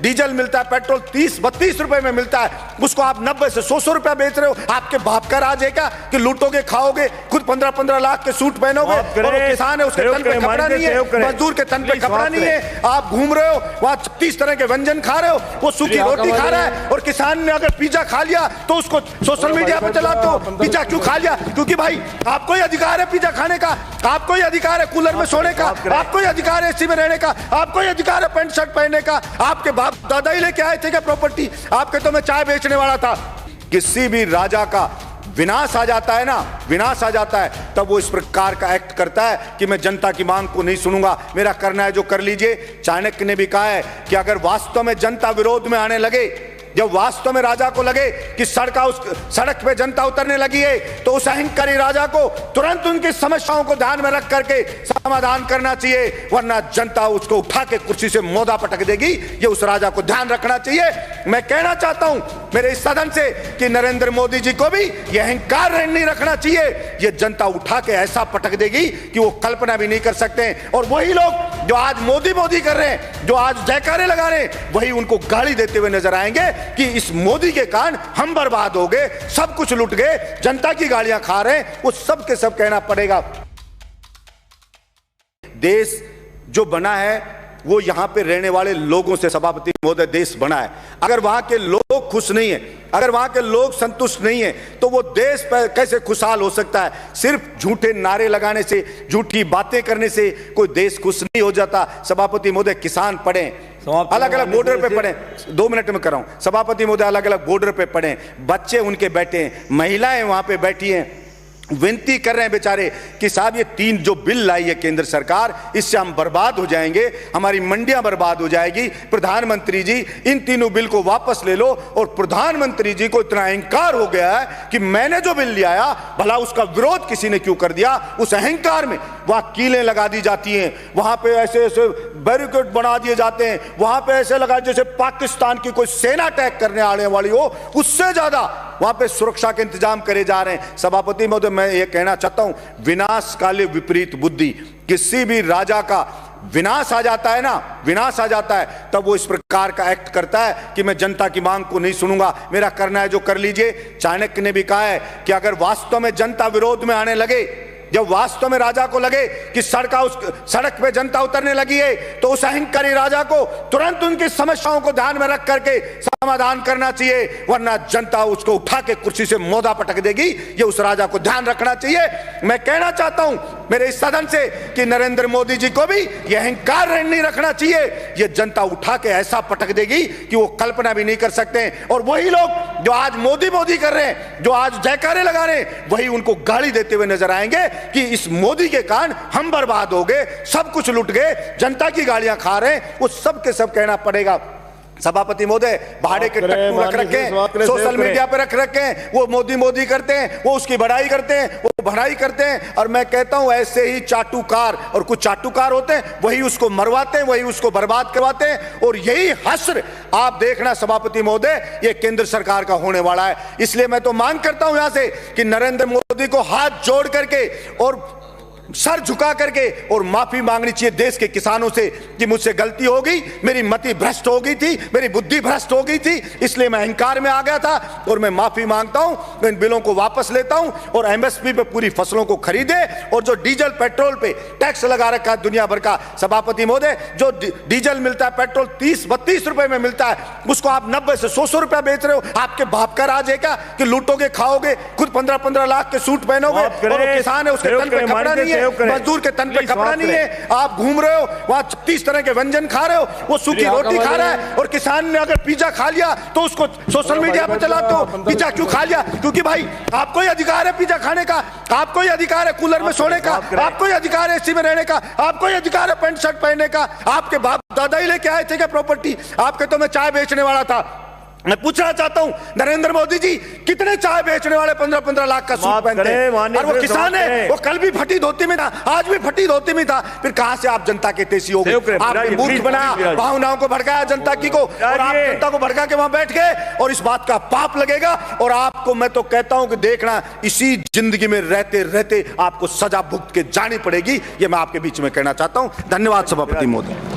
Diesel मिलता है, petrol 30-32 रुपए में मिलता है, उसको आप 90 से 100 रुपया बेच रहे हो। आपके बाप का राज है क्या कि लूटोगे, खाओगे, खुद 15-15 लाख के सूट पहनोगे और वो किसान है उसके तन पे कपड़ा नहीं है, मजदूर के तन पे कपड़ा नहीं है, आप घूम रहे हो वहां 36 तरह के व्यंजन खा रहे हो, वो सूखी रोटी खा रहा है। और किसान ने अगर पिज्जा खा लिया तो उसको सोशल मीडिया पे चलाते हो, पिज्जा क्यों खा लिया? क्योंकि भाई आपको ही अधिकार है पिज्जा खाने का, आपको ही अधिकार है कूलर में सोने का, आपको ही अधिकार है एसी में रहने का, आपको ही अधिकार है पैंट शर्ट पहनने का। आपके बाप दादा ही लेके आए थे क्या प्रॉपर्टी? आपके तो मैं चाय बेचने वाला था। किसी भी राजा का विनाश आ जाता है ना, विनाश आ जाता है, तब वो इस प्रकार का एक्ट करता है कि मैं जनता की मांग को नहीं सुनूंगा, मेरा करना है जो कर लीजिए। चाणक्य ने भी कहा है कि अगर वास्तव में जनता विरोध में आने लगे, जब वास्तव में राजा को लगे कि सड़क पे जनता उतरने लगी है, तो उस अहंकारी राजा को तुरंत उनकी समस्याओं को ध्यान में रख करके समाधान करना चाहिए, वरना जनता उसको उठा के कुर्सी से मोदा पटक देगी। ये उस राजा को ध्यान रखना चाहिए। मैं कहना चाहता हूं मेरे इस सदन से कि नरेंद्र मोदी जी को भी यह अहंकार नहीं रखना चाहिए। ये जनता उठा के ऐसा पटक देगी कि वो कल्पना भी नहीं कर सकते। और वही लोग जो आज मोदी मोदी कर रहे हैं, जो आज जयकारे लगा रहे हैं, वही उनको गाली देते हुए नजर आएंगे कि इस मोदी के कारण हम बर्बाद हो गए, सब कुछ लुट गए, जनता की गालियां खा रहे हैं। वो सब के सब कहना पड़ेगा। देश जो बना है वो यहां पे रहने वाले लोगों से, सभापति महोदय, देश बना है। अगर वहां के लोग खुश नहीं है, अगर वहां के लोग संतुष्ट नहीं है, तो वो देश कैसे खुशहाल हो सकता है? सिर्फ झूठे नारे लगाने से, झूठी बातें करने से कोई देश खुश नहीं हो जाता। सभापति महोदय, किसान पढ़े, अलग अलग बॉर्डर पे पड़े, 2 मिनट में कर रहा हूं सभापति महोदय, अलग अलग बॉर्डर पे पड़े, बच्चे उनके बैठे हैं, महिलाएं वहां पे बैठी हैं, विनती कर रहे हैं बेचारे कि साहब ये 3 जो बिल लाई है केंद्र सरकार, इससे हम बर्बाद हो जाएंगे, हमारी मंडियां बर्बाद हो जाएगी। प्रधानमंत्री जी इन तीनों बिल को वापस ले लो। और प्रधानमंत्री जी को इतना अहंकार हो गया है कि मैंने जो बिल ले आया, भला उसका विरोध किसी ने क्यों कर दिया? उस अहंकार में वहां कीलें लगा दी जाती हैं, वहां पे ऐसे ऐसे बैरिकेड बना दिए जाते हैं, वहां पे ऐसे लगा जैसे पाकिस्तान की कोई सेना अटैक करने आने वाली हो, उससे ज्यादा वहां पे सुरक्षा के इंतजाम करे जा रहे हैं। सभापति महोदय, मैं ये कहना चाहता हूं, विनाश काले विपरीत बुद्धि। किसी भी राजा का विनाश आ जाता है ना, विनाश आ जाता है, तब वो इस प्रकार का एक्ट करता है कि मैं जनता की मांग को नहीं सुनूंगा, मेरा करना है जो कर लीजिए। चाणक्य ने भी कहा है कि अगर वास्तव में जनता विरोध में आने लगे, जब वास्तव में राजा को लगे कि सड़क पे जनता उतरने लगी है, तो उस अहंकारी राजा को तुरंत उनकी समस्याओं को ध्यान में रख करके समाधान करना चाहिए, वरना जनता उसको उठा के कुर्सी से मोदा पटक देगी। ये उस राजा को ध्यान रखना चाहिए। मैं कहना चाहता हूं मेरे इस सदन से कि नरेंद्र मोदी जी को भी यह अहंकार नहीं रखना चाहिए। ये जनता उठा के ऐसा पटक देगी कि वो कल्पना भी नहीं कर सकते। और वही लोग जो आज मोदी मोदी कर रहे हैं, जो आज जयकारे लगा रहे हैं, वही उनको गाली देते हुए नजर आएंगे कि इस मोदी के कारण हम बर्बाद हो गए, सब कुछ लुट गए, जनता की गालियां खा रहे हैं। वो सब के सब कहना पड़ेगा। सभापति महोदय, भाड़े के टट्टू रख रखे हैं, सोशल मीडिया पे रख रखे हैं, वो मोदी मोदी करते हैं, वो उसकी बढ़ाई करते हैं, वो बढ़ाई करते हैं। और मैं कहता हूं ऐसे ही चाटुकार, और कुछ चाटुकार होते हैं, वही उसको मरवाते हैं, वही उसको बर्बाद करवाते हैं। और यही हश्र आप देखना सभापति महोदय, ये केंद्र सरकार का होने वाला है। इसलिए मैं तो मांग करता हूं यहां से कि नरेंद्र मोदी को हाथ जोड़ करके और सर झुका करके और माफी मांगनी चाहिए देश के किसानों से कि मुझसे गलती हो गई, मेरी मति भ्रष्ट हो गई थी, मेरी बुद्धि भ्रष्ट हो गई थी, इसलिए मैं अहंकार में आ गया था और मैं माफी मांगता हूं। मैं इन बिलों को वापस लेता हूं और एमएसपी पे पूरी फसलों को खरीदे। और जो डीजल पेट्रोल पे टैक्स लगा रखा है दुनिया भर का, सभापति महोदय, जो डीजल मिलता है, पेट्रोल 30-32 रुपए में मिलता है, उसको आप 90 से 100 रुपया बेच रहे हो। आपके बाप का राज है क्या कि लूटोगे, खाओगे, खुद 15-15 लाख के सूट पहनोगे और वो किसान है उसके तन पे कपड़ा नहीं है, मजदूर के तन पे कपड़ा नहीं है, आप घूम रहे हो वहां 36 तरह के व्यंजन खा रहे हो, वो सूखी रोटी खा रहा है। और किसान ने अगर पिज्जा खा लिया तो उसको सोशल मीडिया पे चलाते हो, पिज्जा क्यों खा लिया? क्योंकि भाई आपको ही अधिकार है पिज्जा खाने का, आपको ही अधिकार है कूलर में सोने का, आपको ही अधिकार है एसी में रहने का, आपको ही अधिकार है पैंट शर्ट पहनने का। आपके बाप दादा ही लेके आए थे क्या प्रॉपर्टी? आपके तो मैं चाय बेचने वाला था। मैं पूछना चाहता हूं नरेंद्र मोदी जी, कितने चाय बेचने वाले 15-15 लाख का सूट पहनते हैं? और वो किसान है, वो कल भी फटी धोती में था, आज भी फटी धोती में था। फिर कहां से आप जनता के तेजी हो गए? आपने मूर्ख बनाया, भावनाओं को भड़काया जनता की को, और आप जनता को भड़का के वहां बैठ गए। और इस बात का पाप लगेगा। और आपको मैं तो कहता हूं कि देखना, इसी जिंदगी में रहते रहते आपको सजा भुगत के जानी पड़ेगी। ये मैं आपके बीच में कहना चाहता हूं। धन्यवाद सभापति महोदय।